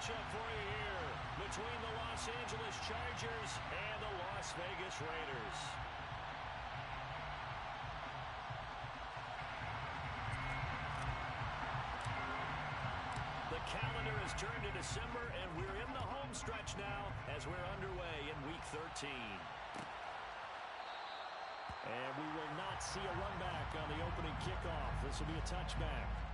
matchup for you here between the Los Angeles Chargers and the Las Vegas Raiders. The calendar has turned to December, and we're in the home stretch now as we're underway in Week 13. And we will not see a run back on the opening kickoff. This will be a touchback.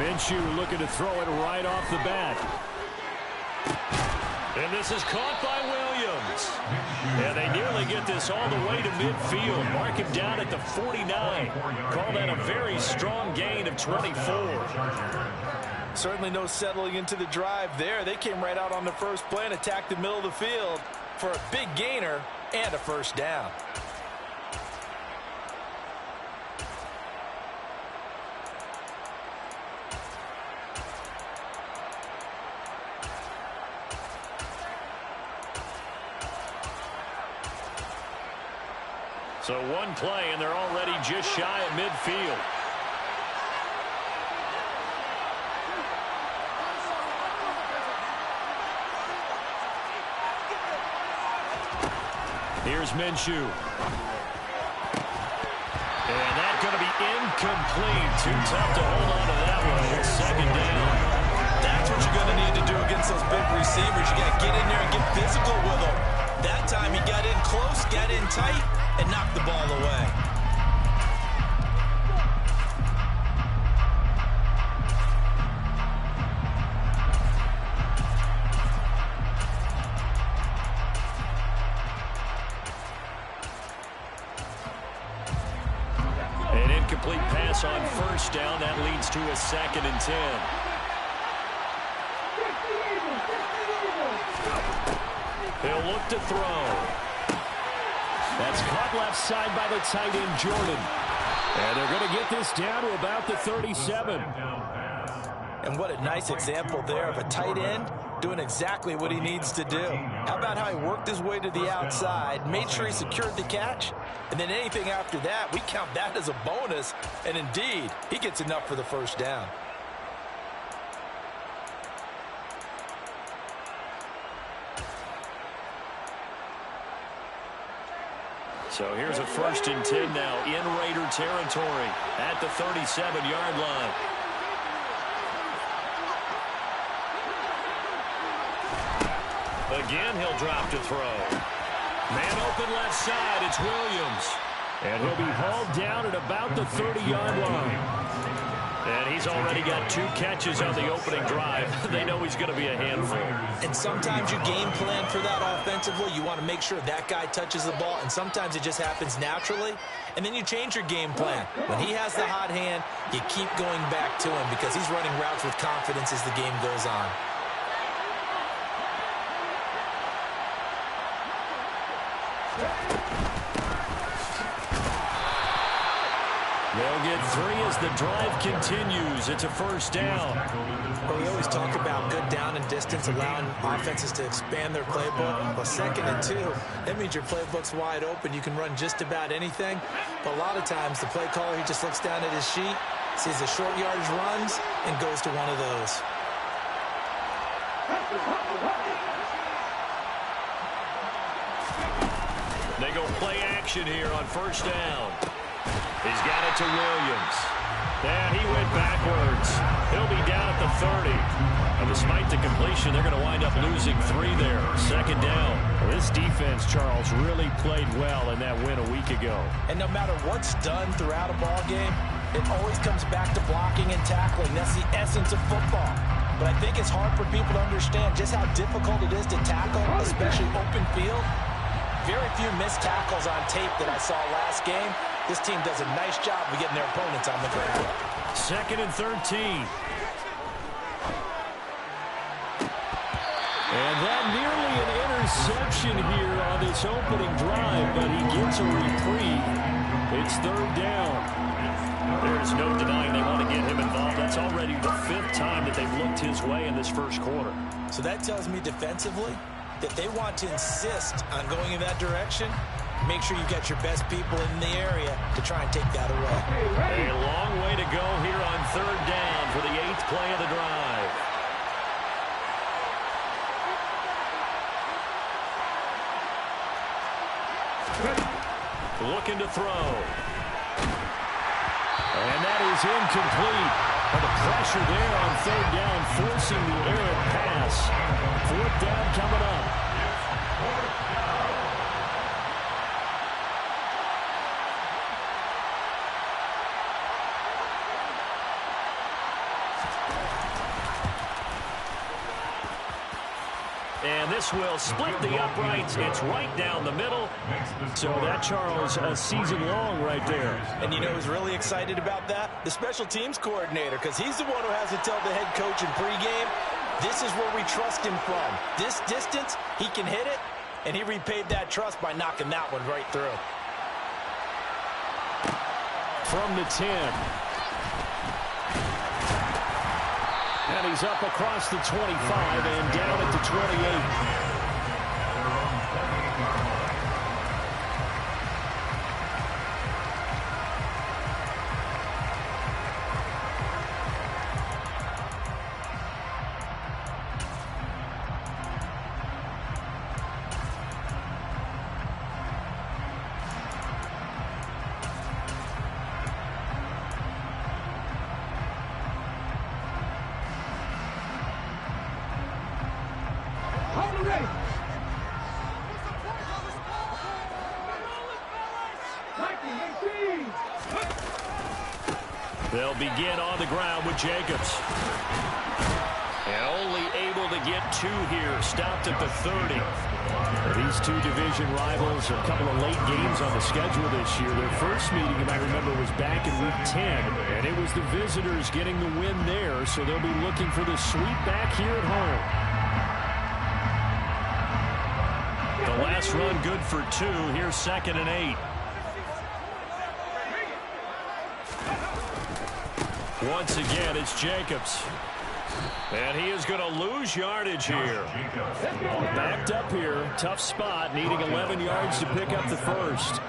Minshew looking to throw it right off the bat. And this is caught by Williams. And they nearly get this all the way to midfield. Mark him down at the 49. Call that a very strong gain of 24. Certainly no settling into the drive there. They came right out on the first play and attacked the middle of the field for a big gainer and a first down. So one play, and they're already just shy of midfield. Here's Minshew. And that's going to be incomplete. Too tough to hold on to that one. It's second down. That's what you're going to need to do against those big receivers. You got to get in there and get physical with them. That time he got in close, got in tight, and knocked the ball away. An incomplete pass on first down. That leads to a 2nd and 10. He'll look to throw. That's caught left side by the tight end, Jordan. And they're going to get this down to about the 37. And what a nice example there of a tight end doing exactly what he needs to do. How about how he worked his way to the outside, made sure he secured the catch, and then anything after that, we count that as a bonus. And indeed, he gets enough for the first down. So here's a 1st and 10 now in Raider territory at the 37-yard line. Again, he'll drop to throw. Man open left side, it's Williams. And he'll be hauled down at about the 30-yard line. And he's already got 2 catches on the opening drive. They know he's going to be a handful. And sometimes you game plan for that offensively. You want to make sure that guy touches the ball, and sometimes it just happens naturally. And then you change your game plan. When he has the hot hand, you keep going back to him because he's running routes with confidence as the game goes on. They'll get 3 as the drive continues. It's a first down. Well, we always talk about good down and distance, allowing offenses to expand their playbook. Well, 2nd and 2, that means your playbook's wide open. You can run just about anything. But a lot of times, the play caller, he just looks down at his sheet, sees the short yardage runs, and goes to one of those. They go play action here on first down. He's got it to Williams. And he went backwards. He'll be down at the 30. And despite the completion, they're going to wind up losing 3 there. Second down. Well, this defense, Charles, really played well in that win a week ago. And no matter what's done throughout a ball game, it always comes back to blocking and tackling. That's the essence of football. But I think it's hard for people to understand just how difficult it is to tackle, especially open field. Very few missed tackles on tape that I saw last game. This team does a nice job of getting their opponents on the ground. 2nd and 13. And that nearly an interception here on this opening drive, but he gets a reprieve. It's 3rd down. There's no denying they want to get him involved. That's already the 5th time that they've looked his way in this first quarter. So that tells me defensively that they want to insist on going in that direction. Make sure you got your best people in the area to try and take that away. A long way to go here on 3rd down for the 8th play of the drive. Looking to throw. And that is incomplete. And the pressure there on 3rd down, forcing the errant pass. 4th down coming up. this will split the uprights. It's right down the middle. So that, Charles, a season long right there. And you know who's really excited about that? The special teams coordinator, because he's the one who has to tell the head coach in pregame, this is where we trust him from. This distance, he can hit it, and he repaid that trust by knocking that one right through. From the 10. And he's up across the 25 and down at the 28. They'll begin on the ground with Jacobs. And only able to get 2 here. Stopped at the 30. These two division rivals, a couple of late games on the schedule this year. Their first meeting, you might remember, was back in Week 10. And it was the visitors getting the win there. So they'll be looking for the sweep back here at home. The last run good for 2. Here's 2nd and 8. Once again, it's Jacobs. And he is going to lose yardage here. Backed up here. Tough spot. Needing 11 yards to pick up the first.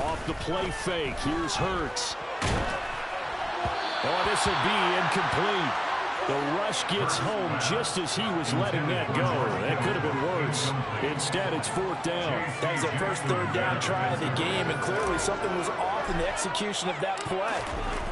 Off the play fake. Here's Hurts. Oh, this will be incomplete. The rush gets home just as he was letting that go. That could have been worse. Instead, it's 4th down. That was their first 3rd down try of the game, and clearly something was off in the execution of that play.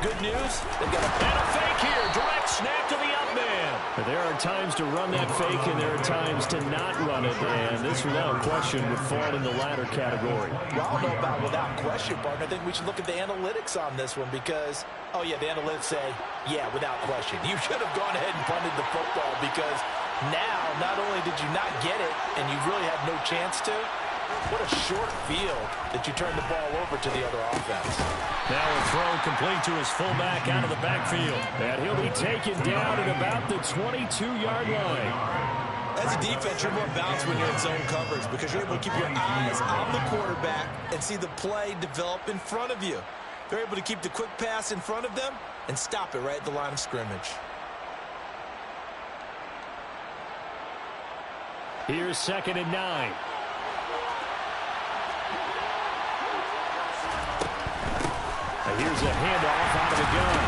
Good news, they got a fake here. Direct snap to the up man. There are times to run that fake, and there are times to not run it, and this, without question, would fall in the latter category. Well, I don't know about without question, partner. I think we should look at the analytics on this one because, oh, yeah, the analytics say, yeah, without question. You should have gone ahead and punted the football because now not only did you not get it and you really had no chance to, what a short field that you turned the ball over to the other offense. Now a throw complete to his fullback out of the backfield. And he'll be taken down at about the 22-yard line. As a defense, you're more balanced when you're in zone coverage because you're able to keep your eyes on the quarterback and see the play develop in front of you. They're able to keep the quick pass in front of them and stop it right at the line of scrimmage. Here's 2nd and 9. And here's a handoff out of the gun.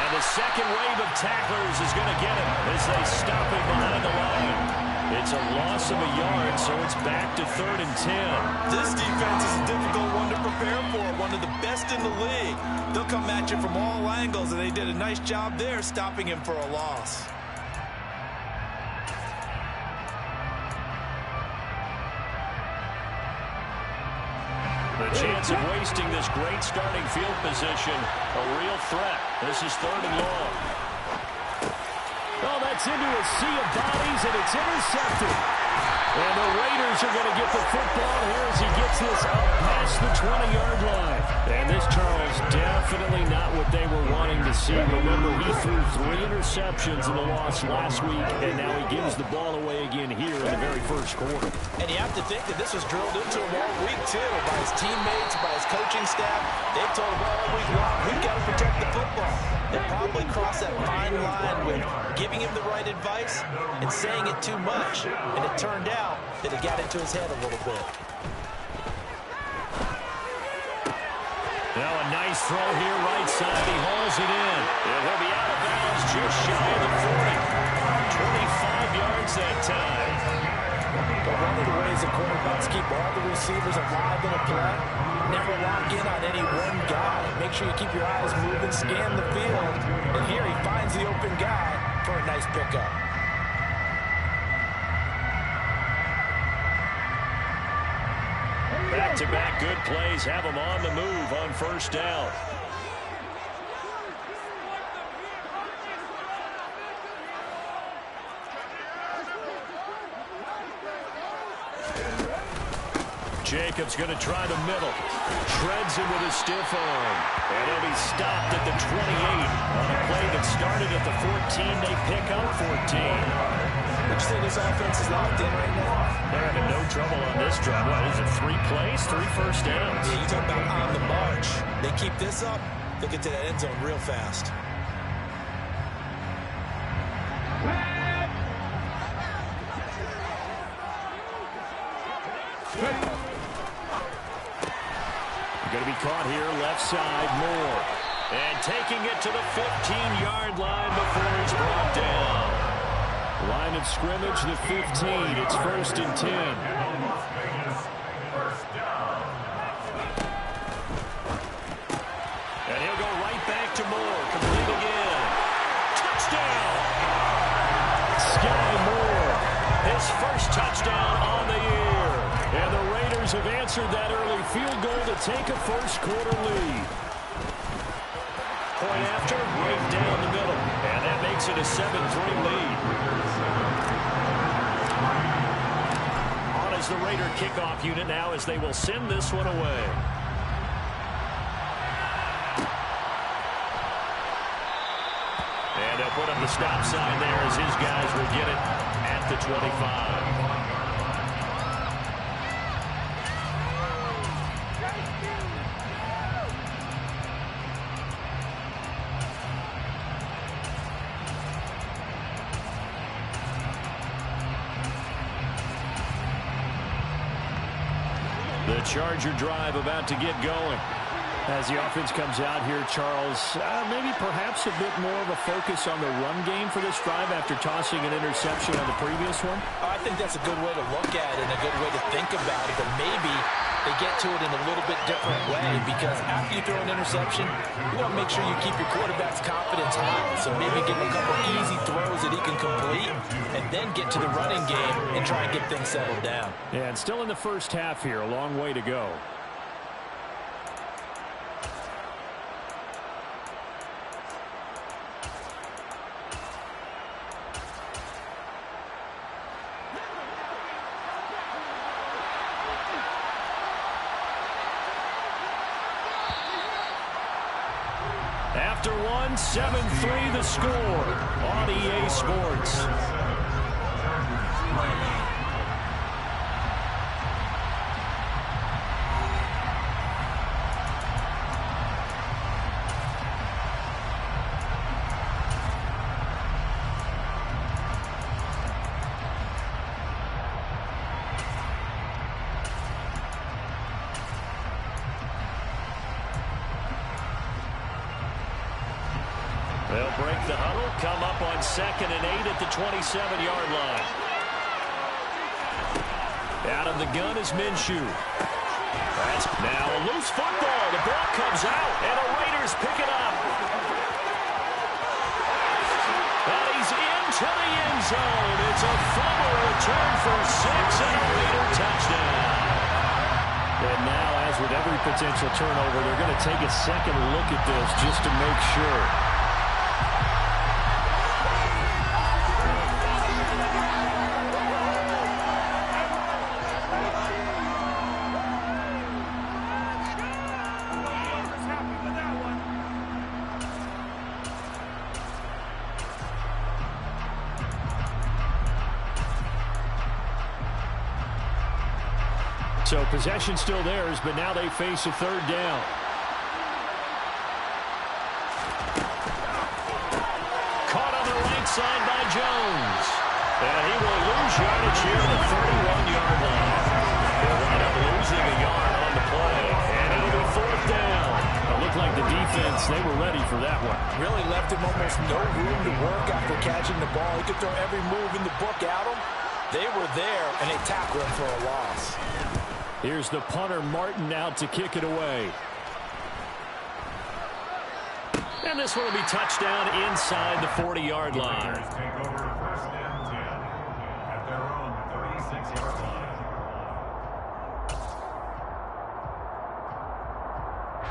And the second wave of tacklers is going to get him as they stop him behind the line. It's a loss of a yard, so it's back to 3rd and 10. This defense is a difficult one to prepare for, one of the best in the league. They'll come at you from all angles, and they did a nice job there stopping him for a loss. The chance of wasting this great starting field position, a real threat. This is 3rd and long. Oh, that's into a sea of bodies, and it's intercepted. And the Raiders are going to get the football here as he gets this up past the 20-yard line. And this, Charles, definitely not what they were wanting to see. Remember, he threw 3 interceptions in the loss last week, and now he gives the ball away again here in the very first quarter. And you have to think that this was drilled into him all week, too, by his teammates, by his coaching staff. They told him all week long, we've got to protect the football. They probably crossed that fine line with giving him the right advice and saying it too much. And it turned out that it got into his head a little bit. Now a nice throw here right side. He hauls it in. And he'll be out of bounds just shy of the 40. 25 yards that time. But one of the ways the quarterbacks keep all the receivers alive in a play, never lock in on any one guy. Make sure you keep your eyes moving, scan the field. And here he finds the open guy for a nice pickup. Back-to-back good plays have him on the move on 1st down. Jacobs going to try the middle. Shreds him with a stiff arm. And he'll be stopped at the 28. On a play that started at the 14, they pick up 14. Would you say this offense is locked in right now? They're having no trouble on this drive. What is it, 3 plays, 3 first downs? Yeah, you talk about on the march. They keep this up, they'll get to that end zone real fast. Going to be caught here, left side, Moore. And taking it to the 15-yard line before he's brought down. Line of scrimmage, the 15. It's 1st and 10. And he'll go right back to Moore. Complete again. Touchdown! Sky Moore. His first touchdown on the year. And the Raiders have answered that early field goal to take a first-quarter lead. Point after, right down the middle. And that makes it a 7-3 lead. On as the Raider kickoff unit now as they will send this one away. And they'll put up the stop sign there as his guys will get it at the 25. The Charger drive about to get going. As the offense comes out here, Charles, maybe perhaps a bit more of a focus on the run game for this drive after tossing an interception on the previous one? I think that's a good way to look at it and a good way to think about it, but maybe they get to it in a little bit different way because after you throw an interception, you want to make sure you keep your quarterback's confidence high. So maybe give him a couple easy throws that he can complete and then get to the running game and try and get things settled down. Yeah, and still in the first half here, a long way to go. After one, 7-3 the score on EA Sports. They'll break the huddle, come up on 2nd and 8 at the 27-yard line. Out of the gun is Minshew. That's now a loose football. The ball comes out, and the Raiders pick it up. And he's into the end zone. It's a fumble return for 6 and a Raider touchdown. And now, as with every potential turnover, they're going to take a second look at this just to make sure. So possession still theirs, but now they face a 3rd down. Caught on the right side by Jones. And he will lose yardage here at the 31-yard line. They'll wind up losing a yard on the play. And it'll be 4th down. It looked like the defense, they were ready for that one. Really left him almost no room to work after catching the ball. He could throw every move in the book at him. They were there, and they tackled him for a loss. Here's the punter, Martin, out to kick it away. And this one will be touchdown inside the 40-yard line. Take over 1st and 10 at their own 36-yard line.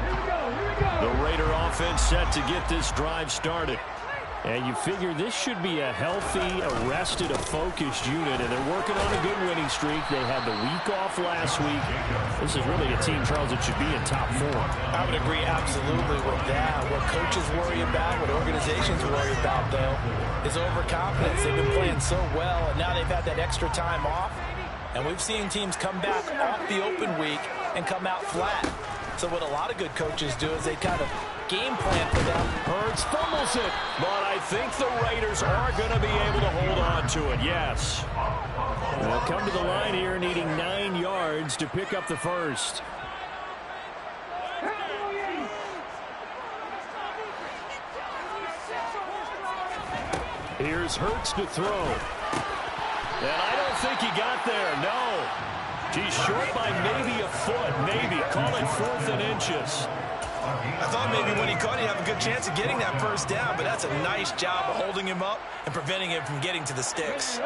Here we go. The Raider offense set to get this drive started. And you figure this should be a healthy, arrested, a focused unit, and they're working on a good winning streak. They had the week off last week. This is really a team, Charles, that should be in top form. I would agree absolutely with that. What coaches worry about, what organizations worry about, though, is overconfidence. They've been playing so well, and now they've had that extra time off. And we've seen teams come back off the open week and come out flat. So what a lot of good coaches do is they kind of game plan for them. Hurts fumbles it, but I think the Raiders are going to be able to hold on to it, yes. They'll come to the line here needing 9 yards to pick up the first. Here's Hurts to throw. And I don't think he got there, no. He's short by maybe a foot, maybe. Call it 4th and inches. I thought maybe when he caught, he'd have a good chance of getting that first down, but that's a nice job of holding him up and preventing him from getting to the sticks.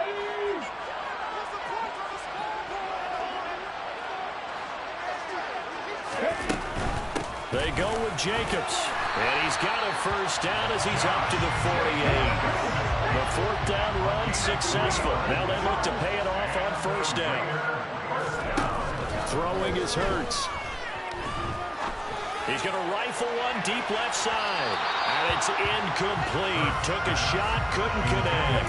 They go with Jacobs. And he's got a first down as he's up to the 48. The 4th down run successful. Now they look to pay it off on first down. Throwing is Hurts. He's going to rifle one deep left side. And it's incomplete. Took a shot, couldn't connect.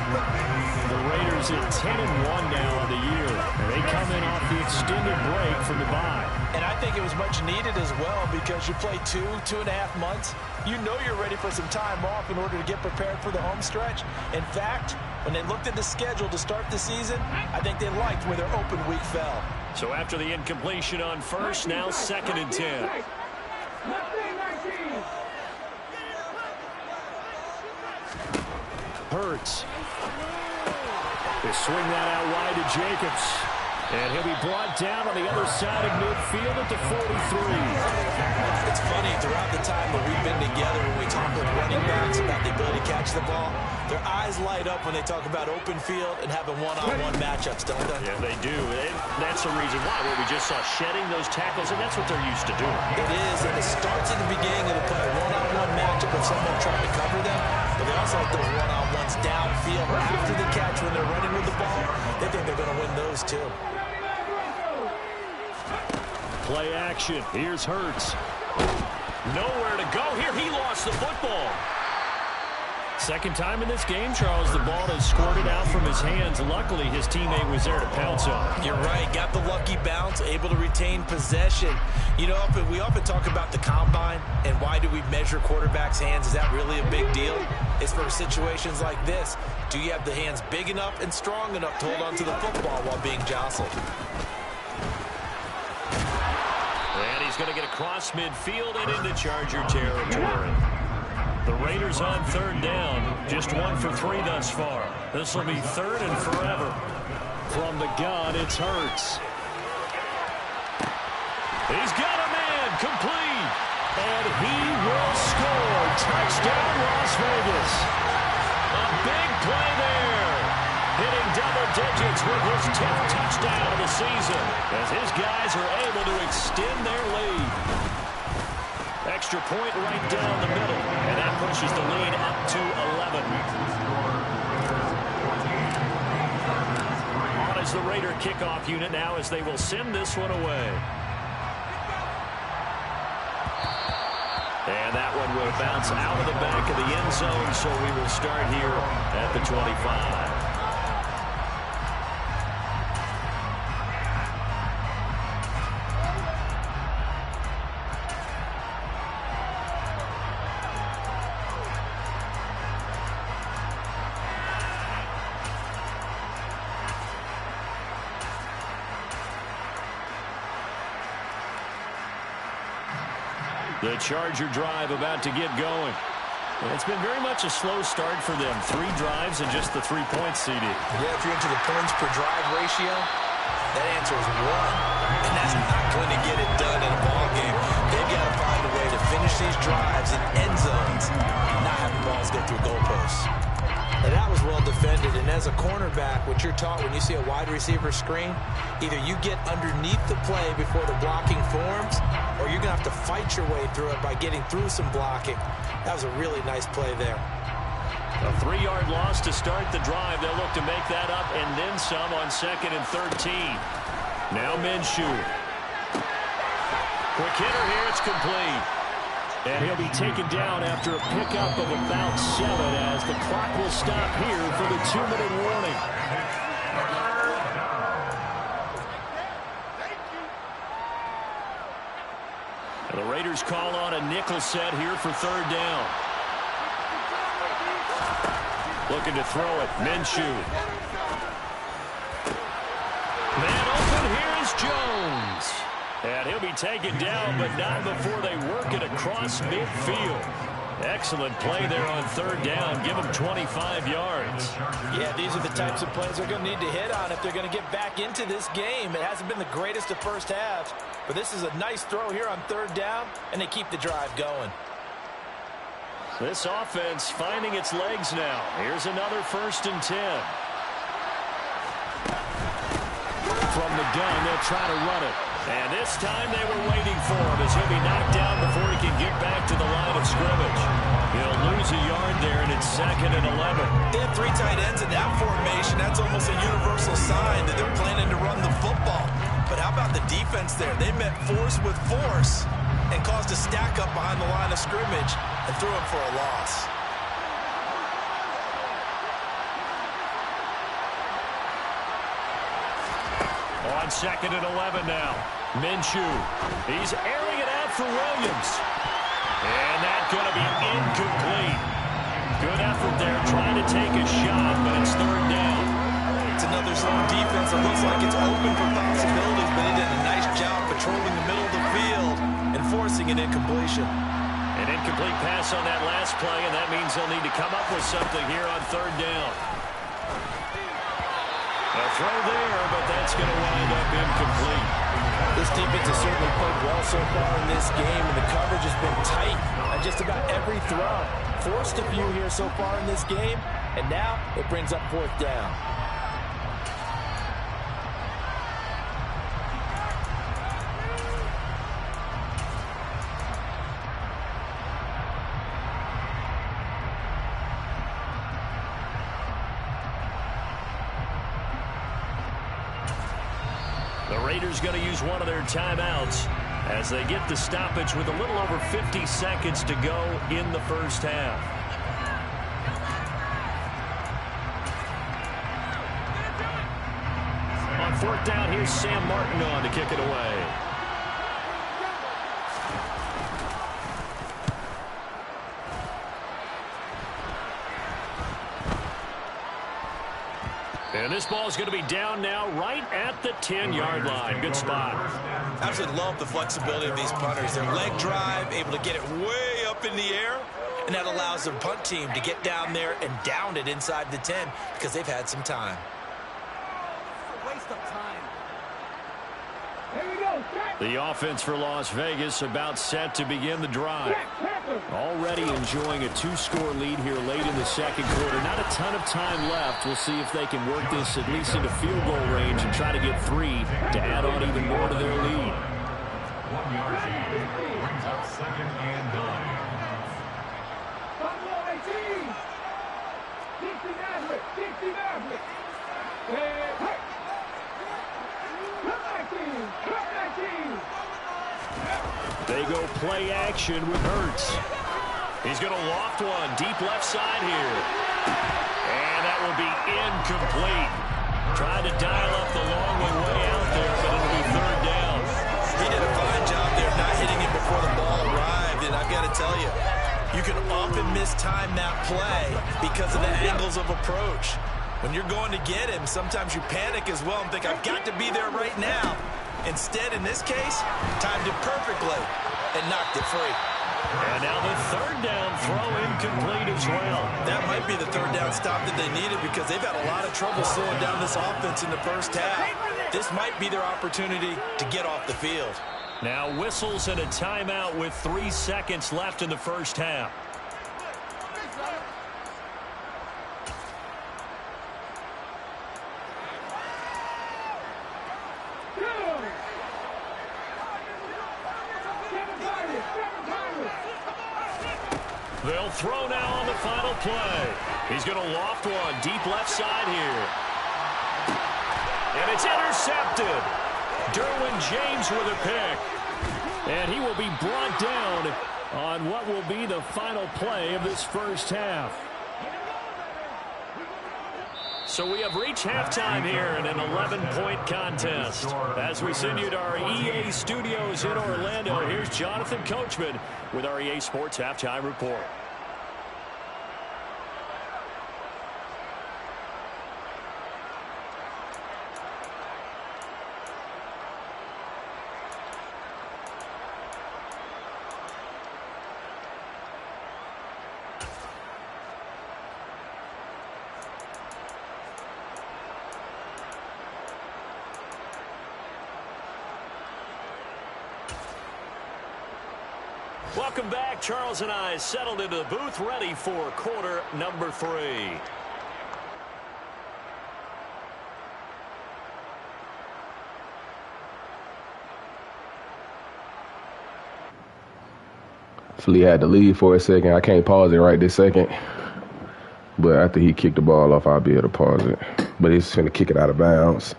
The Raiders at 10-1 now on the year. And they come in off the extended break from the bye. And I think it was much needed as well because you play 2.5 months. You know you're ready for some time off in order to get prepared for the home stretch. In fact, when they looked at the schedule to start the season, I think they liked where their open week fell. So after the incompletion on first, now 2nd and 10. Hurts. They swing that out wide to Jacobs. And he'll be brought down on the other side of midfield at the 43. It's funny, throughout the time that we've been together, when we talk with running backs about the ability to catch the ball, their eyes light up when they talk about open field and having one-on-one matchups, don't they? Yeah, they do. And that's the reason why. What we just saw, shedding those tackles, and that's what they're used to doing. It is, and it starts at the beginning of the play, a one-on-one matchup with someone trying to cover them, but they also like those one-on-ones downfield after the catch when they're running with the ball. They think they're going to win those, too. Play action. Here's Hurts. Nowhere to go here. He lost the football. Second time in this game, Charles, the ball has squirted out from his hands. Luckily, his teammate was there to pounce on it. You're right. Got the lucky bounce, able to retain possession. You know, we often talk about the combine and why do we measure quarterbacks' hands. Is that really a big deal? It's for situations like this. Do you have the hands big enough and strong enough to hold on to the football while being jostled? And he's going to get across midfield and into Charger territory. The Raiders on 3rd down. Just 1 for 3 thus far. This will be 3rd and forever. From the gun, it's Hurts. He's got a man complete. And he will score. Touchdown, Las Vegas. A big play there. Hitting double digits with his 10th touchdown of the season as his guys are able to extend their lead. Extra point right down the middle, and that pushes the lead up to 11. On is the Raider kickoff unit now as they will send this one away. And that one will bounce out of the back of the end zone, so we will start here at the 25. The Charger drive about to get going. And it's been very much a slow start for them. 3 drives and just the 3 points, CD. Yeah, if you're into the points per drive ratio, that answer is 1. And that's not going to get it done in a ball game. They've got to find a way to finish these drives in end zones, not having balls go through goalposts. And that was well defended. And as a cornerback, what you're taught when you see a wide receiver screen, either you get underneath the play before the blocking forms, or you're going to have to fight your way through it by getting through some blocking. That was a really nice play there. A 3-yard loss to start the drive. They'll look to make that up and then some on 2nd and 13. Now Minshew. Quick hitter here. It's complete. And he'll be taken down after a pickup of about 7 as the clock will stop here for the 2-minute warning. And the Raiders call on a nickel set here for 3rd down. Looking to throw it. Minshew. Man open. Here is Jones. And he'll be taken down, but not before they work it across midfield. Excellent play there on 3rd down. Give them 25 yards. Yeah, these are the types of plays they're going to need to hit on if they're going to get back into this game. It hasn't been the greatest of first halves, but this is a nice throw here on 3rd down, and they keep the drive going. This offense finding its legs now. Here's another 1st and 10. From the gun, they'll try to run it. And this time they were waiting for him as he'll be knocked down before he can get back to the line of scrimmage. He'll lose a yard there, and it's 2nd and 11. They have 3 tight ends in that formation. That's almost a universal sign that they're planning to run the football. But how about the defense there? They met force with force and caused a stack up behind the line of scrimmage and threw him for a loss. On 2nd and 11 now. Minshew. He's airing it out for Williams. And that's going to be incomplete. Good effort there trying to take a shot, but it's 3rd down. It's another zone defense that looks like it's open for possibilities, but he did a nice job patrolling the middle of the field and forcing an incompletion. An incomplete pass on that last play, and that means they'll need to come up with something here on 3rd down. A throw there, but that's going to wind up incomplete. This defense has certainly played well so far in this game, and the coverage has been tight on just about every throw. Forced a few here so far in this game, and now it brings up 4th down. The Raiders going to use one of their timeouts as they get the stoppage with a little over 50 seconds to go in the first half. On 4th down, here's Sam Martin on to kick it away. And this ball is going to be down now right at the 10-yard line. Good spot. Absolutely love the flexibility of these punters. Their leg drive, able to get it way up in the air, and that allows their punt team to get down there and down it inside the 10 because they've had some time. Waste of time. The offense for Las Vegas about set to begin the drive. Already enjoying a 2-score lead here late in the 2nd quarter. Not a ton of time left. We'll see if they can work this at least into field goal range and try to get 3 to add on even more to their lead. 1 yard brings up 2nd and 9. They go play action with Hurts. He's going to loft one deep left side here. And that will be incomplete. Trying to dial up the long one way out there, but it'll be 3rd down. He did a fine job there not hitting it before the ball arrived, and I've got to tell you, you can often mistime that play because of the angles of approach. When you're going to get him, sometimes you panic as well and think, I've got to be there right now. Instead, in this case, timed it perfectly and knocked it free. And now the 3rd down throw incomplete as well. That might be the 3rd down stop that they needed because they've had a lot of trouble slowing down this offense in the first half. This might be their opportunity to get off the field. Now whistles and a timeout with 3 seconds left in the first half. They'll throw now on the final play. He's going to loft one deep left side here. And it's intercepted. Derwin James with a pick. And he will be brought down on what will be the final play of this first half. So we have reached halftime here in an 11-point contest. As we send you to our EA studios in Orlando, here's Jonathan Coachman with our EA Sports Halftime Report. Welcome back. Charles and I settled into the booth, ready for quarter number 3. Flea had to leave for a second. I can't pause it right this second. But after he kicked the ball off, I'll be able to pause it. But he's finna kick it out of bounds.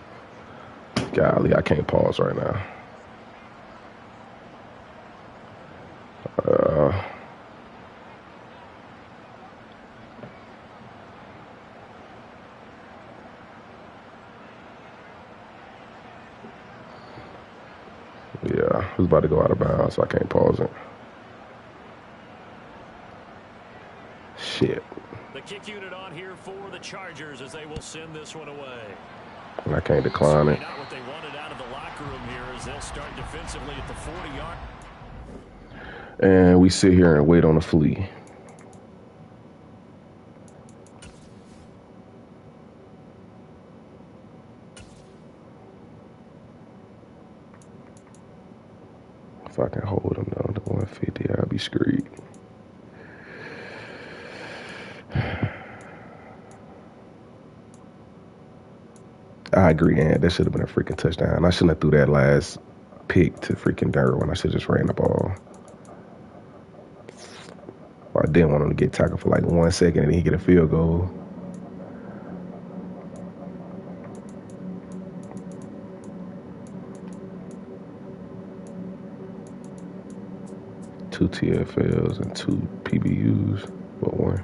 Golly, I can't pause right now. Yeah, he's about to go out of bounds, so I can't pause it. Shit. The kick unit on here for the Chargers as they will send this one away. And I can't decline it. Not what they wanted out of the locker room here as they'll start defensively at the 40-yard. And we sit here and wait on the Flea. If I can hold him down to 150, I'll be screwed. I agree, and that should have been a freaking touchdown. I shouldn't have threw that last pick to freaking Derwin. I should have just ran the ball. I didn't want him to get tackled for like 1 second and he get a field goal. Two TFLs and 2 PBUs, but 1.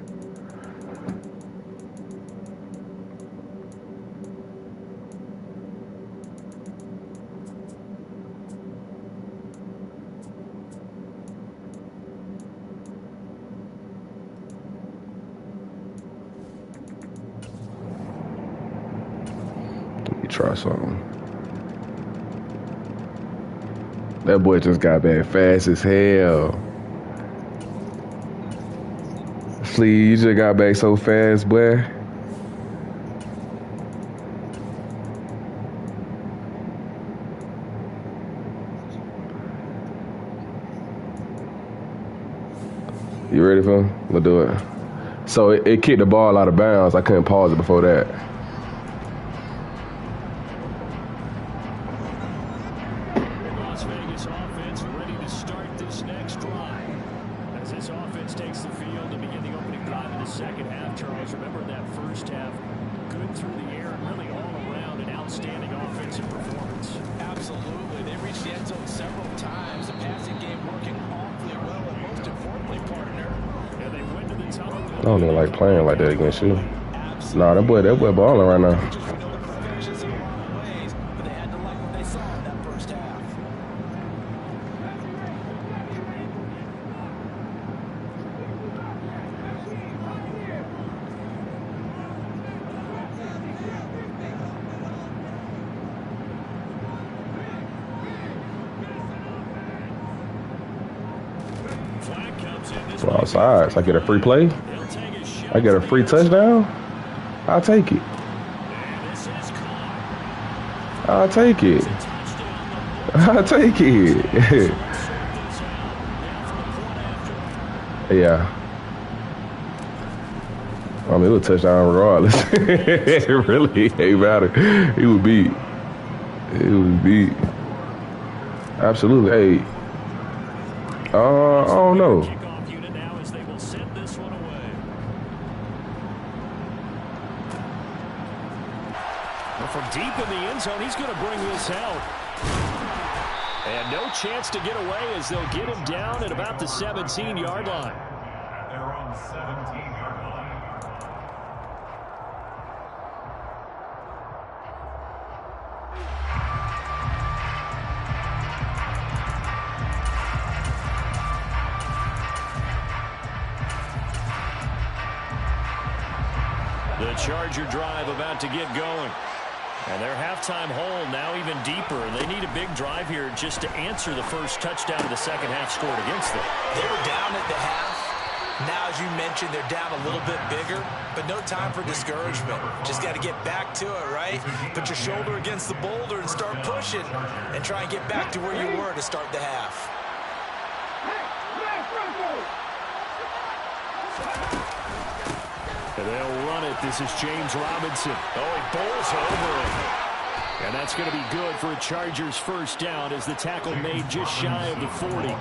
Try something. That boy just got back fast as hell. Flea, you just got back so fast, boy. You ready for him? We'll do it. So it kicked the ball out of bounds. I couldn't pause it before that. I don't even like playing like that against you. Nah, that boy balling right now. So outside, so I get a free play. I get a free touchdown. I'll take it. I'll take it. I'll take it. Yeah. I mean, it was a touchdown regardless. It really ain't matter. He would beat. It would beat. Absolutely. Hey. I don't know. Well, from deep in the end zone, he's going to bring this out. And no chance to get away as they'll get him down at about the 17-yard line. At their own 17-yard line. The Charger drive about to get going. And their halftime hole now even deeper. They need a big drive here just to answer the first touchdown of the second half scored against them. They were down at the half. Now, as you mentioned, they're down a little bit bigger, but no time for discouragement. Just got to get back to it, right? Put your shoulder against the boulder and start pushing and try and get back to where you were to start the half. And they'll run it. This is James Robinson. Oh, he bowls over it. And that's going to be good for a Chargers first down as the tackle made just shy of the 40.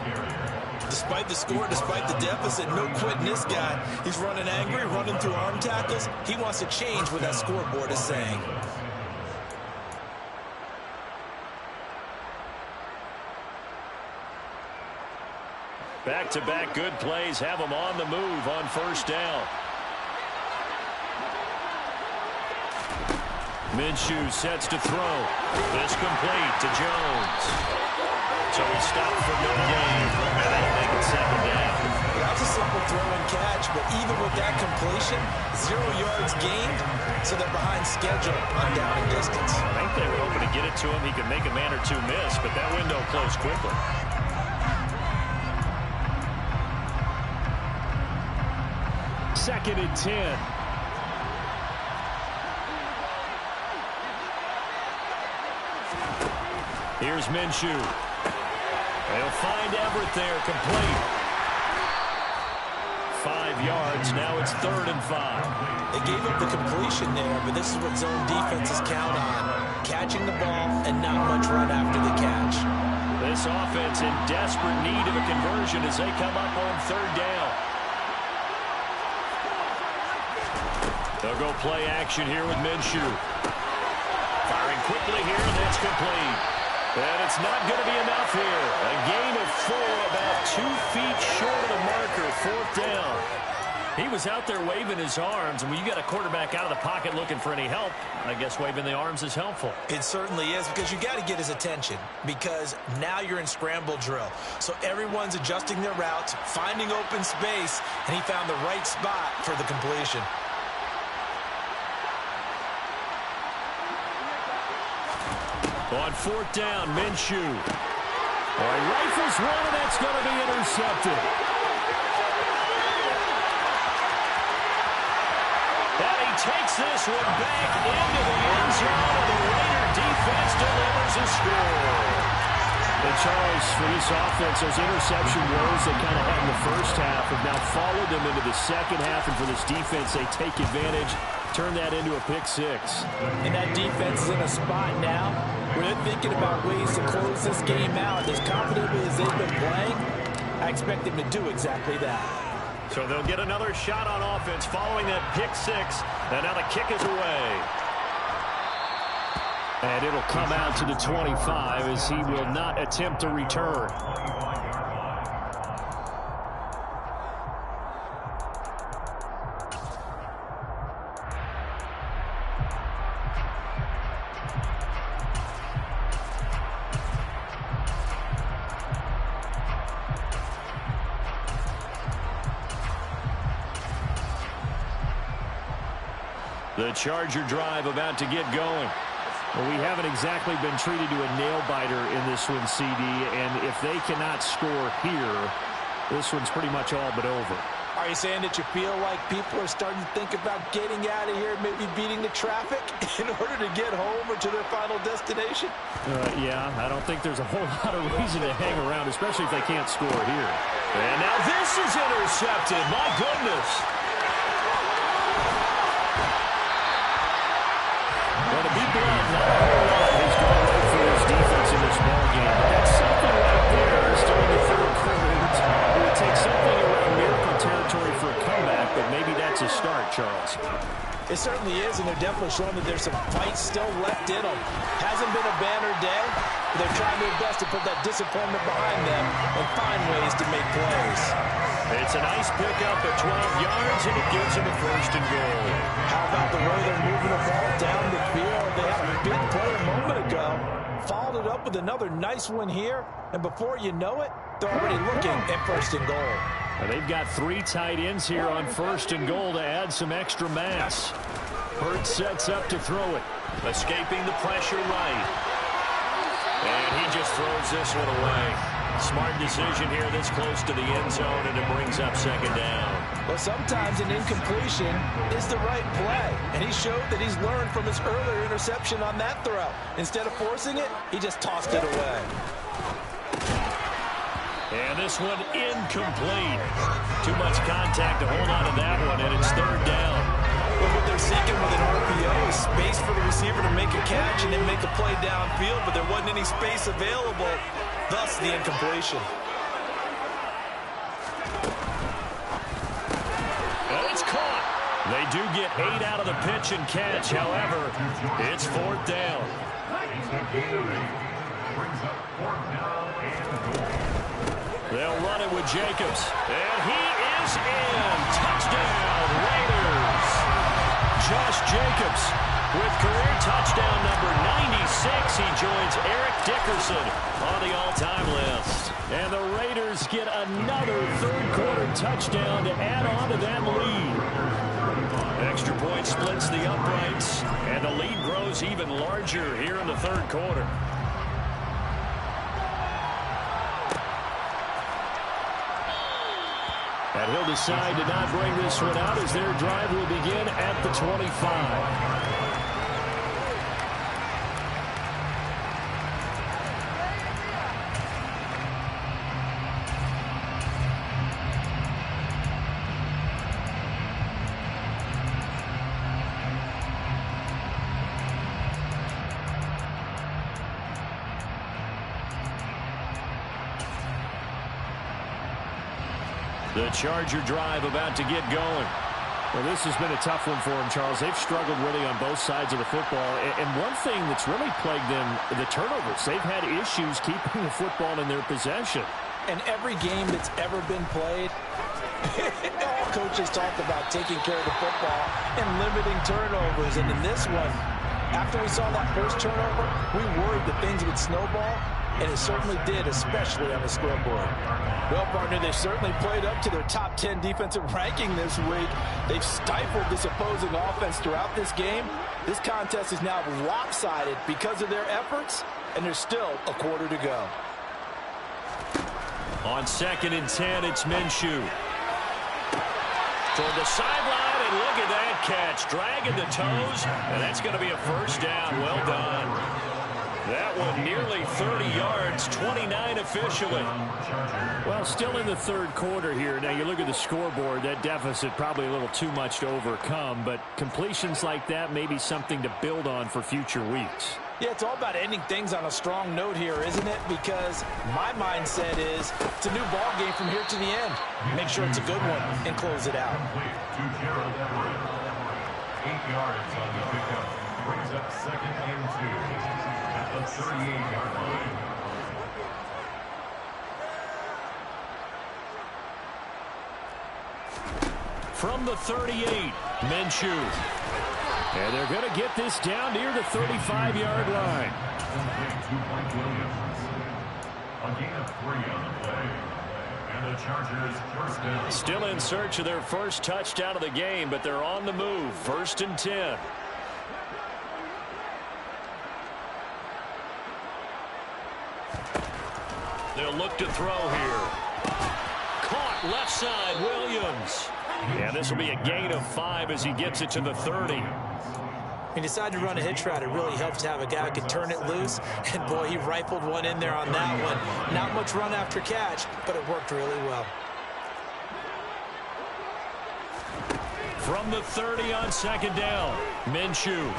Despite the score, despite the deficit, no quitting this guy. He's running angry, running through arm tackles. He wants to change what that scoreboard is saying. Back-to-back good plays have them on the move on first down. Minshew sets to throw. This complete to Jones. So he stopped for no gain, and that'll make it second down. That's a simple throw and catch, but even with that completion, 0 yards gained, so they're behind schedule on down and distance. I think they were hoping to get it to him. He could make a man or two miss, but that window closed quickly. Second and 10. Here's Minshew. They'll find Everett there, complete. 5 yards, now it's 3rd and 5. They gave up the completion there, but this is what zone defenses count on. Catching the ball and not much run after the catch. This offense in desperate need of a conversion as they come up on 3rd down. They'll go play action here with Minshew. Firing quickly here, and that's complete. And it's not going to be enough here. A gain of 4, about 2 feet short of the marker, 4th down. He was out there waving his arms, and when you got a quarterback out of the pocket looking for any help, I guess waving the arms is helpful. It certainly is, because you got to get his attention, because now you're in scramble drill. So everyone's adjusting their routes, finding open space, and he found the right spot for the completion. On 4th down, Minshew. Rifles one, and that's going to be intercepted. And he takes this one back into the end zone, and the Raider defense delivers a score. And Charles, for this offense, those interception woes they kind of had in the first half have now followed them into the second half, and for this defense, they take advantage, turn that into a pick 6. And that defense is in a spot now where they're thinking about ways to close this game out. As confidently as they've been playing, I expect them to do exactly that. So they'll get another shot on offense following that pick 6, and now the kick is away. And it'll come out to the 25 as he will not attempt to return. The Charger drive about to get going. Well, we haven't exactly been treated to a nail-biter in this one, CD, and if they cannot score here, this one's pretty much all but over. Are you saying that you feel like people are starting to think about getting out of here, maybe beating the traffic in order to get home or to their final destination? Yeah, I don't think there's a whole lot of reason to hang around, especially if they can't score here. And now this is intercepted. My goodness. Well, to be blunt, not a whole lot has gone right for this defense in this ballgame. But that's something right there starting the 3rd quarter. It would take something around miracle territory for a comeback, but maybe that's a start, Charles. It certainly is, and they're definitely showing that there's some fight still left in them. Hasn't been a banner day, but they're trying their best to put that disappointment behind them and find ways to make plays. It's a nice pickup at 12 yards, and it gives them a first and goal. How about the way they're moving the ball down the field? They had a big play a moment ago, followed it up with another nice one here, and before you know it, they're already looking at first and goal. Well, they've got 3 tight ends here on first and goal to add some extra mass. Hurts sets up to throw it. Escaping the pressure right. And he just throws this one away. Smart decision here this close to the end zone, and it brings up second down. Well, sometimes an incompletion is the right play, and he showed that he's learned from his earlier interception on that throw. Instead of forcing it, he just tossed it away. And this one incomplete. Too much contact to hold on to that one, and it's third down. Well, what they're seeking with an RPO is space for the receiver to make a catch and then make a play downfield, but there wasn't any space available, thus the incompletion. And it's caught. They do get 8 out of the pitch and catch. However, it's fourth down. They'll run it with Jacobs. And he is in. Touchdown, Raiders. Josh Jacobs with career touchdown number 96. He joins Eric Dickerson on the all-time list. And the Raiders get another third-quarter touchdown to add on to that lead. Extra point splits the uprights, and the lead grows even larger here in the third quarter. And he'll decide to not bring this one out as their drive will begin at the 25. The Charger drive about to get going. Well, this has been a tough one for them, Charles. They've struggled really on both sides of the football. And one thing that's really plagued them, the turnovers. They've had issues keeping the football in their possession. And every game that's ever been played, all coaches talk about taking care of the football and limiting turnovers. And in this one, after we saw that first turnover, we worried that things would snowball. And it certainly did, especially on the scoreboard. Well, partner, they've certainly played up to their top 10 defensive ranking this week. They've stifled this opposing offense throughout this game. This contest is now lopsided because of their efforts, and there's still a quarter to go. On 2nd and 10, it's Minshew. Toward the sideline, and look at that catch. Dragging the toes, and that's going to be a first down. Well done. That one nearly 30 yards, 29 officially. Well, still in the third quarter here. Now, you look at the scoreboard, that deficit probably a little too much to overcome, but completions like that may be something to build on for future weeks. Yeah, it's all about ending things on a strong note here, isn't it? Because my mindset is it's a new ball game from here to the end. Make sure it's a good one and close it out. 8 yards on the pickup. Brings up 2nd and 2. The 38-yard line. From the 38, Minshew. And they're going to get this down near the 35-yard line. A gain of 3 on the play. And the Chargers first down. Still in search of their first touchdown of the game, but they're on the move. 1st and 10. They'll look to throw here. Caught left side, Williams. Yeah, this will be a gain of 5 as he gets it to the 30. He decided to run a hitch route. It really helps to have a guy who can turn it loose. And, boy, he rifled one in there on that one. Not much run after catch, but it worked really well. From the 30 on 2nd down, Minshew.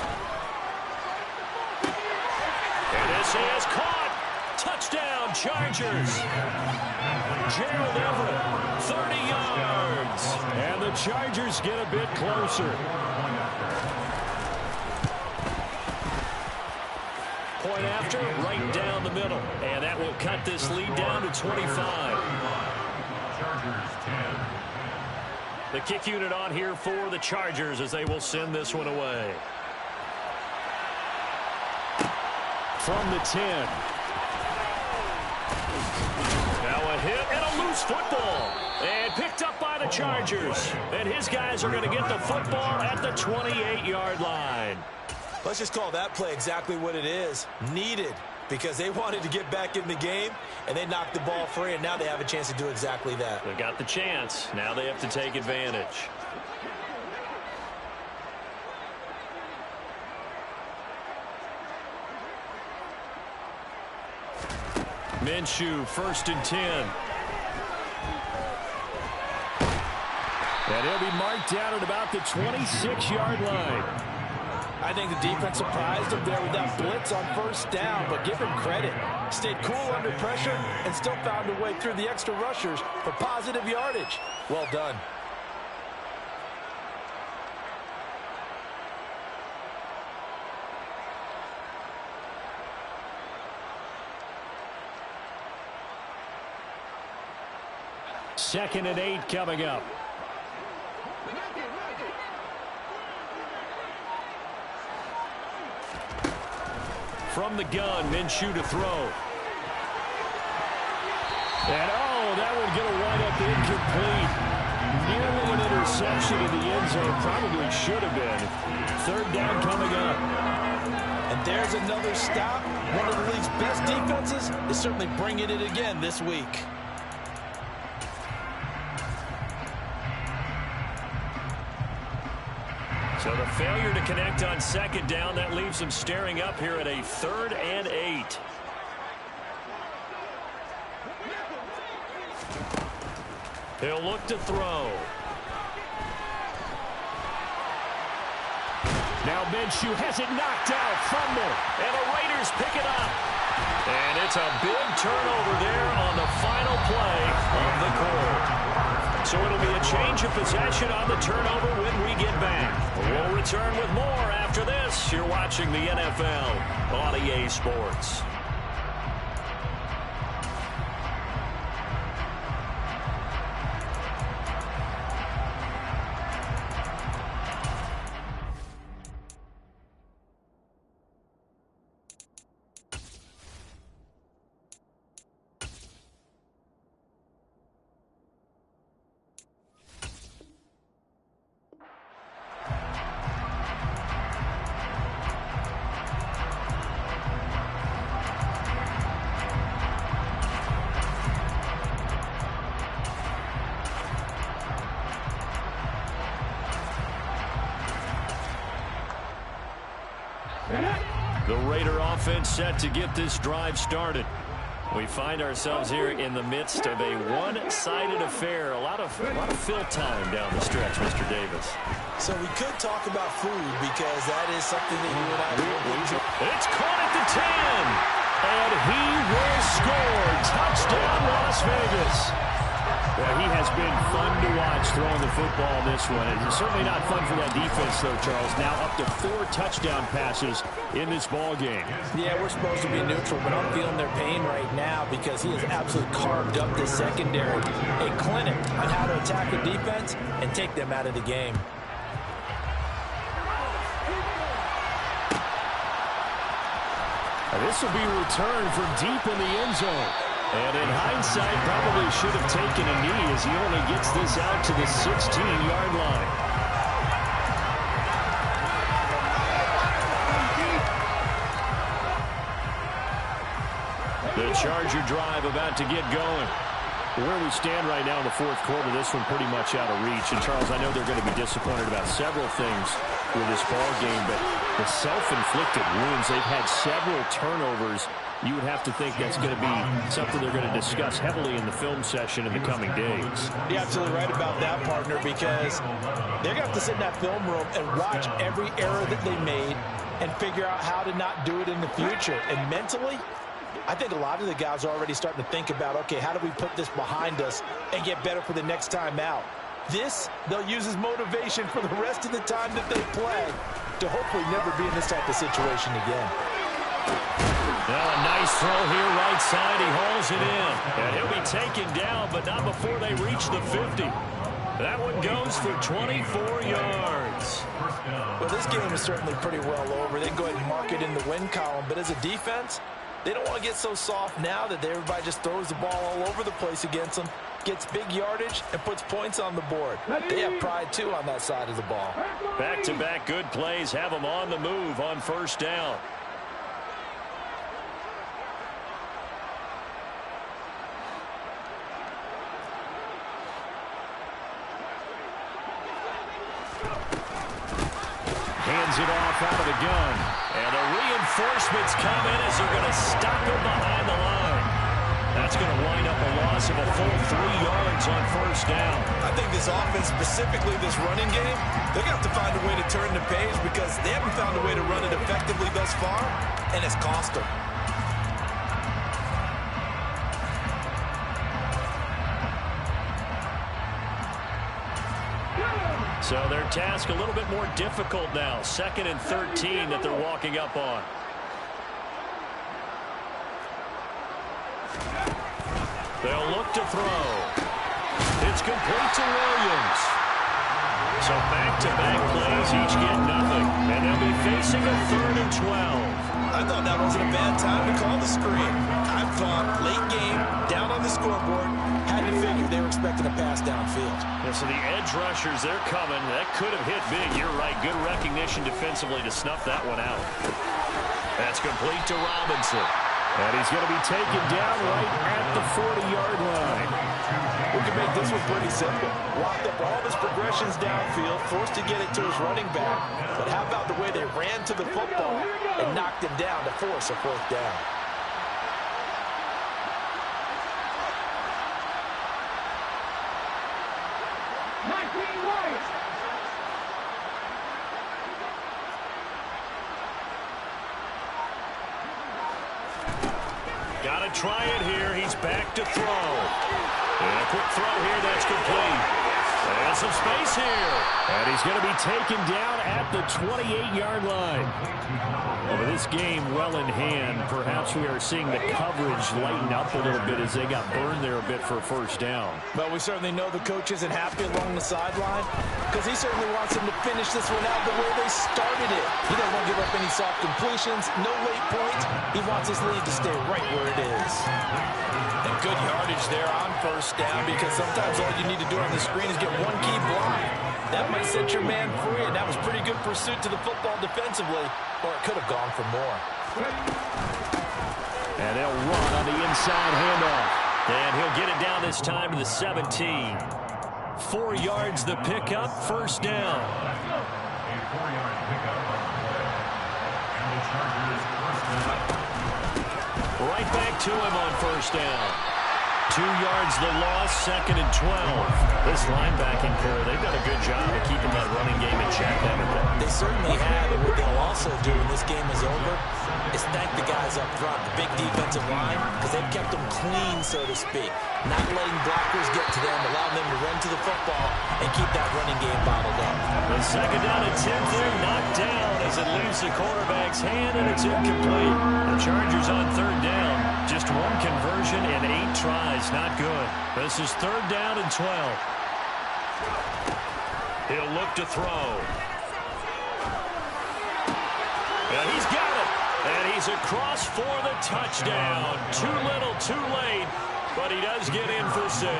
And this is caught. Touchdown, touchdown, Chargers. Gerald Everett, 30 yards. And the Chargers get a bit closer. Point after, right down the middle. And that will cut this lead down to 25. Chargers 10. The kick unit on here for the Chargers as they will send this one away. From the 10. Now a hit and a loose football. And picked up by the Chargers. And his guys are going to get the football at the 28-yard line. Let's just call that play exactly what it is. Needed, because they wanted to get back in the game, and they knocked the ball free, and now they have a chance to do exactly that. They got the chance. Now they have to take advantage. Minshew, 1st and 10. And he'll be marked down at about the 26-yard line. I think the defense surprised him there with that blitz on 1st down, but give him credit. Stayed cool under pressure and still found a way through the extra rushers for positive yardage. Well done. Second and 8 coming up. From the gun, Minshew to throw. And that would get a wind-up incomplete. Nearly an interception in the end zone. Probably should have been. 3rd down coming up. And there's another stop. One of the league's best defenses is certainly bringing it again this week. So the failure to connect on 2nd down, that leaves them staring up here at a 3rd and 8. He'll look to throw. Now Minshew has it knocked out. Fumble. And the Raiders pick it up. And it's a big turnover there on the final play of the quarter. So it'll be a change of possession on the turnover when we get back. We'll return with more after this. You're watching the NFL on EA Sports. The Raider offense set to get this drive started. We find ourselves here in the midst of a one-sided affair. A lot of fill time down the stretch, Mr. Davis. So we could talk about food because that is something that you and I will enjoy. It's caught at the 10. And he will score. Touchdown, Las Vegas. Well, he has been fun to watch throwing the football this one. It's certainly not fun for that defense, though, Charles. Now up to 4 touchdown passes in this ball game. Yeah, we're supposed to be neutral, but I'm feeling their pain right now because he has absolutely carved up the secondary. A clinic on how to attack the defense and take them out of the game. This will be returned from deep in the end zone. And in hindsight, probably should have taken a knee as he only gets this out to the 16-yard line. The Charger drive about to get going. Where we stand right now in the 4th quarter, this one pretty much out of reach. And, Charles, I know they're going to be disappointed about several things with this ball game, but the self-inflicted wounds, they've had several turnovers. You would have to think that's going to be something they're going to discuss heavily in the film session in the coming days. You're absolutely right about that, partner, because they're going to have to sit in that film room and watch every error that they made and figure out how to not do it in the future. And mentally, I think a lot of the guys are already starting to think about, okay, how do we put this behind us and get better for the next time out? This, they'll use as motivation for the rest of the time that they play to hopefully never be in this type of situation again. Now a nice throw here, right side. He hauls it in. And he'll be taken down, but not before they reach the 50. That one goes for 24 yards. Well, this game is certainly pretty well over. They can go ahead and mark it in the win column. But as a defense, they don't want to get so soft now that everybody just throws the ball all over the place against them, gets big yardage, and puts points on the board. They have pride, too, on that side of the ball. Back-to-back good plays have them on the move on first down. Hands it off out of the gun. And the reinforcements come in as they're going to stop him behind the line. That's going to wind up a loss of a full 3 yards on first down. I think this offense, specifically this running game, they're going to have to find a way to turn the page because they haven't found a way to run it effectively thus far, and it's cost them. So their task a little bit more difficult now. 2nd and 13 that they're walking up on. They'll look to throw. It's complete to Williams. So back-to-back plays, each get nothing. And they'll be facing a 3rd and 12. I thought that wasn't a bad time to call the screen. I thought late game, down on the scoreboard, had to figure they were expecting a pass downfield. Yeah, so the edge rushers, they're coming. That could have hit big. You're right. Good recognition defensively to snuff that one out. That's complete to Robinson. And he's going to be taken down right at the 40-yard line. We can make this one pretty simple. Locked up all of his progressions downfield, forced to get it to his running back. But how about the way they ran to the football and knocked him down to force a 4th down? Got to try it here. He's back to throw. And a quick throw here. That's complete. And some space here. And he's going to be taken down at the 28-yard line. Well, with this game well in hand, perhaps we are seeing the coverage lighten up a little bit as they got burned there a bit for a first down. But we certainly know the coach isn't happy along the sideline because he certainly wants them to finish this one out the way they started it. He doesn't want to give up any soft completions, no late points. He wants his lead to stay right where it is. And good yardage there on first down because sometimes all you need to do on the screen is get one key block. That might set your man free, and that was pretty good pursuit to the football defensively, or it could have gone for more. And they'll run on the inside handoff. And he'll get it down this time to the 17. 4 yards the pickup, first down. A 4-yard pickup. And the Chargers first down. Right back to him on first down. 2 yards the loss, 2nd and 12. This linebacking core, they've done a good job of keeping that running game in check, haven't they? They certainly have, and what they'll also do when this game is over is thank the guys up front, the big defensive line, because they've kept them clean, so to speak. Not letting blockers get to them, allowing them to run to the football and keep that running game bottled up. The 2nd down attempt there, knocked down as it leaves the quarterback's hand, and it's incomplete. The Chargers on 3rd down. Just one conversion and 8 tries. Not good. This is 3rd down and 12. He'll look to throw. And he's got it. And he's across for the touchdown. Too little, too late. But he does get in for 6.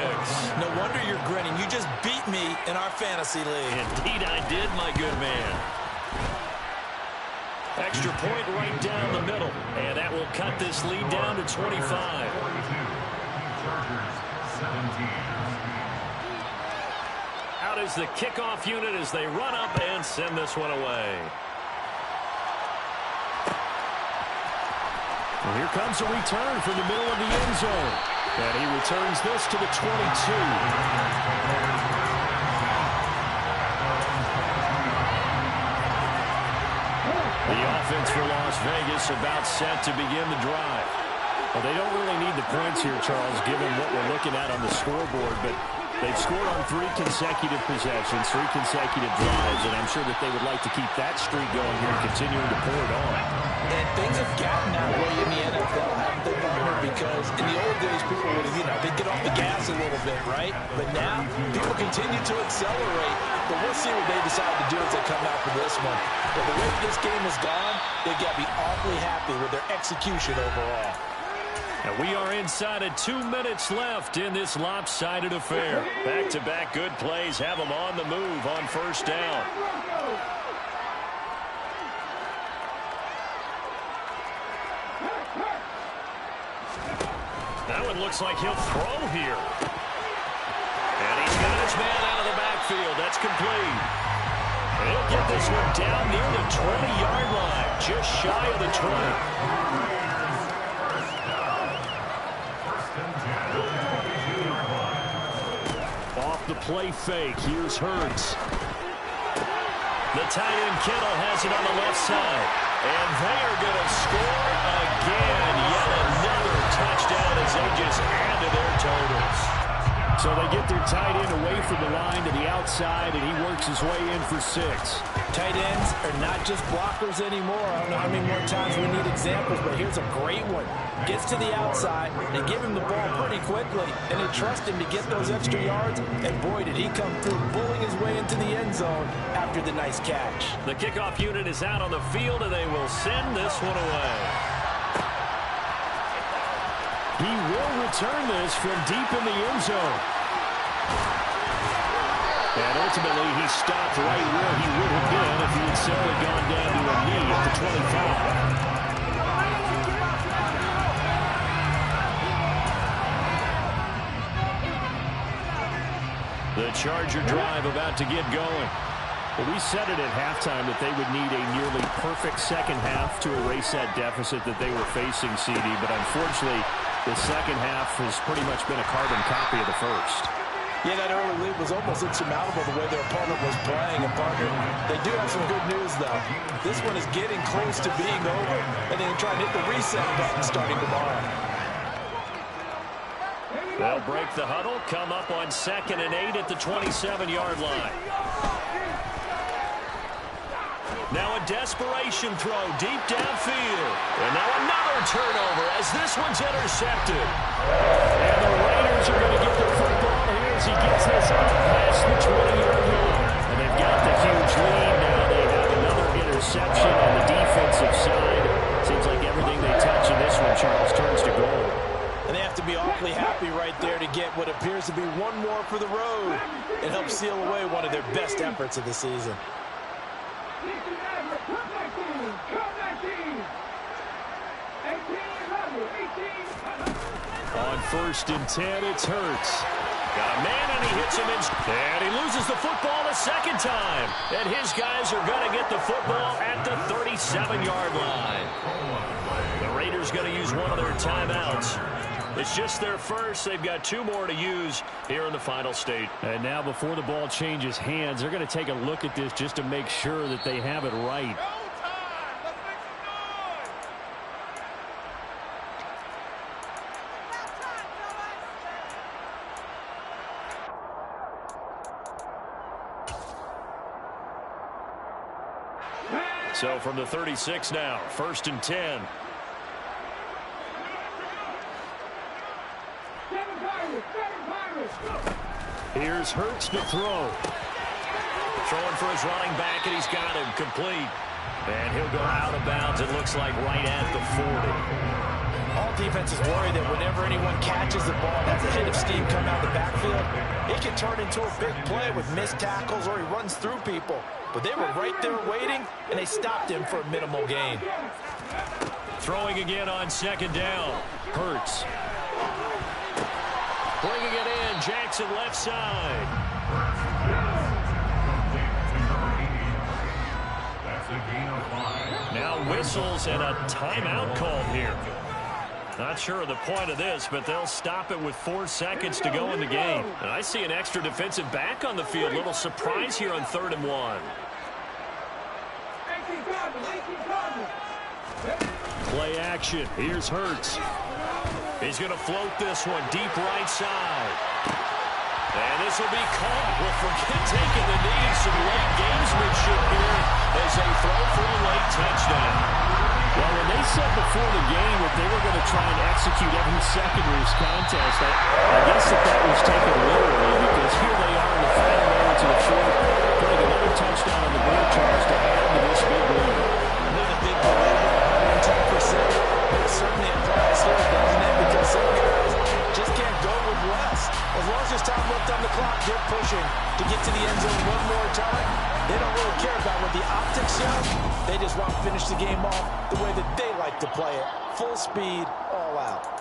No wonder you're grinning. You just beat me in our fantasy league. Indeed I did, my good man. Extra point right down the middle. And that will cut this lead down to 25. 42. Chargers 17. Out is the kickoff unit as they run up and send this one away. Well, here comes a return from the middle of the end zone. And he returns this to the 22. The offense for Las Vegas about set to begin the drive. Well, they don't really need the points here, Charles, given what we're looking at on the scoreboard, but they've scored on 3 consecutive possessions, 3 consecutive drives, and I'm sure that they would like to keep that streak going here and continuing to pour it on. And things have gotten that way in the NFL, haven't they, partner? Because in the old days, people would have, they'd get off the gas a little bit, right? But now, people continue to accelerate. But we'll see what they decide to do as they come out for this one. But the way this game has gone, they've got to be awfully happy with their execution overall. And we are inside of 2 minutes left in this lopsided affair. Back-to-back good plays have them on the move on first down. That one looks like he'll throw here. And he's got his man out of the backfield. That's complete. He'll get this one down near the 20-yard line, just shy of the 20. Off the play fake, here's Hurts. The tight end Kittle has it on the left side. And they are going to score again. Yet another touchdown as they just add to their totals. So they get their tight end away from the line to the outside, and he works his way in for 6. Tight ends are not just blockers anymore. I don't know how many more times we need examples, but here's a great one. Gets to the outside, they give him the ball pretty quickly, and they trust him to get those extra yards, and boy, did he come through, bulling his way into the end zone after the nice catch. The kickoff unit is out on the field, and they will send this one away. He will return this from deep in the end zone. And ultimately, he stopped right where he would have been if he had simply gone down to a knee at the 25. The Charger drive about to get going. Well, we said it at halftime that they would need a nearly perfect second half to erase that deficit that they were facing, CD. But unfortunately, the second half has pretty much been a carbon copy of the first. Yeah, that early lead was almost insurmountable the way their opponent was playing. And, partner, they do have some good news, though. This one is getting close to being over, and they're trying to hit the reset button starting tomorrow. They'll break the huddle, come up on 2nd and 8 at the 27-yard line. Now a desperation throw deep downfield. And now another turnover as this one's intercepted. And the Raiders are going to get the football here as he gets this up past the 20-yard line. And they've got the huge lead. Now they have another interception on the defensive side. Seems like everything they touch in this one, Charles, turns to gold. And they have to be awfully happy right there to get what appears to be one more for the road and help seal away one of their best efforts of the season. On 1st and 10, it's Hurts. Got a man, and he hits him in. And he loses the football a second time. And his guys are going to get the football at the 37-yard line. The Raiders going to use one of their timeouts. It's just their first. They've got 2 more to use here in the final state. And now before the ball changes hands, they're going to take a look at this just to make sure that they have it right. So from the 36 now, 1st and 10. Here's Hurts to throw. Throwing for his running back, and he's got him complete. And he'll go out of bounds, it looks like, right at the 40. All defenses worry that whenever anyone catches the ball, that's a hit of steam coming out of the backfield. It can turn into a big play with missed tackles or he runs through people. But they were right there waiting, and they stopped him for a minimal gain. Throwing again on 2nd down. Hurts. Bringing it in, Jackson left side. Now whistles and a timeout called here. Not sure of the point of this, but they'll stop it with 4 seconds to go in the game. And I see an extra defensive back on the field. Little surprise here on 3rd and 1. Play action. Here's Hurts. He's going to float this one deep right side. And this will be caught. Well, forget taking the knee. Some late gamesmanship here as they throw for a late touchdown. Well, when they said before the game that they were going to try and execute every second of this contest, I guess that was taken literally, because here they are in the final moments of the fourth, putting another touchdown on the board, Charles, to add to this big lead. Not a big believer, 110%, but it certainly applies here, doesn't it? Because some guys just can't go with less. As long as there's time left on the clock, they're pushing to get to the end zone one more time. They don't really care about what the optics show. They just want to finish the game off the way that they like to play it. Full speed, all out.